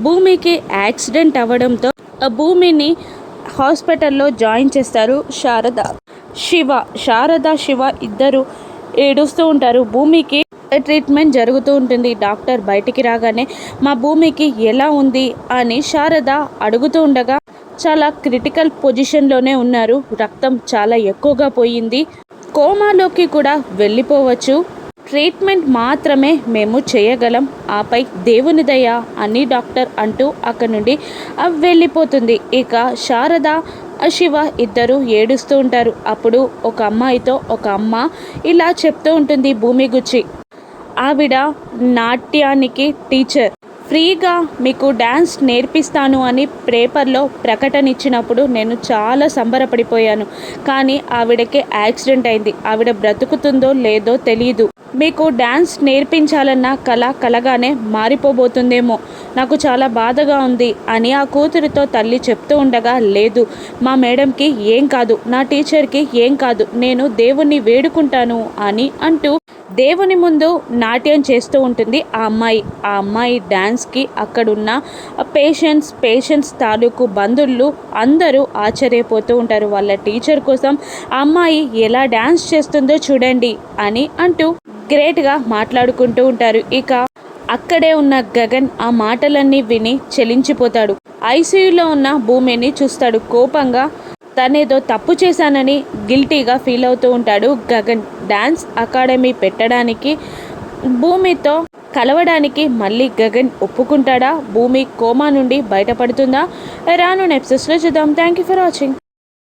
భూమికి యాక్సిడెంట్ అవ్వడంతో భూమిని హాస్పిటల్లో జాయిన్ చేస్తారు శివ ఇద్దరు ఏడుస్తూ ఉంటారు. భూమికి ట్రీట్మెంట్ జరుగుతూ ఉంటుంది. డాక్టర్ బయటికి రాగానే మా భూమికి ఎలా ఉంది అని శారద అడుగుతూ ఉండగా చాలా క్రిటికల్ పొజిషన్లోనే ఉన్నారు. రక్తం చాలా ఎక్కువగా పోయింది. కోమాలోకి కూడా వెళ్ళిపోవచ్చు. ట్రీట్మెంట్ మాత్రమే మేము చేయగలం. ఆపై దేవుని దయ అని డాక్టర్ అంటూ అక్కడి నుండి వెళ్ళిపోతుంది. ఇక శారద శివ ఇద్దరు ఏడుస్తూ ఉంటారు. అప్పుడు ఒక అమ్మాయితో ఒక అమ్మ ఇలా చెప్తూ ఉంటుంది భూమి గుచ్చి. ఆవిడ నాట్యానికి టీచర్. ఫ్రీగా మీకు డ్యాన్స్ నేర్పిస్తాను అని పేపర్లో ప్రకటన ఇచ్చినప్పుడు నేను చాలా సంబరపడిపోయాను. కానీ ఆవిడకి యాక్సిడెంట్ అయింది. ఆవిడ బ్రతుకుతుందో లేదో తెలియదు. మీకు డ్యాన్స్ నేర్పించాలన్న కలగానే మారిపోబోతుందేమో, నాకు చాలా బాధగా ఉంది అని ఆ కూతురితో తల్లి చెప్తూ ఉండగా, లేదు మా మేడంకి ఏం కాదు, నా టీచర్కి ఏం కాదు, నేను దేవుణ్ణి వేడుకుంటాను అని అంటూ దేవుని ముందు నాట్యం చేస్తూ ఉంటుంది ఆ అమ్మాయి డ్యాన్స్కి అక్కడున్న పేషెంట్స్ తాలూకు బంధువులు అందరూ ఆశ్చర్యపోతూ ఉంటారు. వాళ్ళ టీచర్ కోసం ఆ అమ్మాయి ఎలా డ్యాన్స్ చేస్తుందో చూడండి అని అంటూ గ్రేట్గా మాట్లాడుకుంటూ ఉంటారు. ఇక అక్కడే ఉన్న గగన్ ఆ మాటలన్నీ విని చెలించిపోతాడు. ఐసీయూలో ఉన్న భూమిని చూస్తాడు. కోపంగా తనేదో తప్పు చేశానని గిల్టీగా ఫీల్ అవుతూ ఉంటాడు గగన్. డ్యాన్స్ అకాడమీ పెట్టడానికి భూమితో కలవడానికి మళ్ళీ గగన్ ఒప్పుకుంటాడా? భూమి కోమా నుండి బయటపడుతుందా? రాను ఎపిసోడ్స్లో చూద్దాం. Thank you for watching.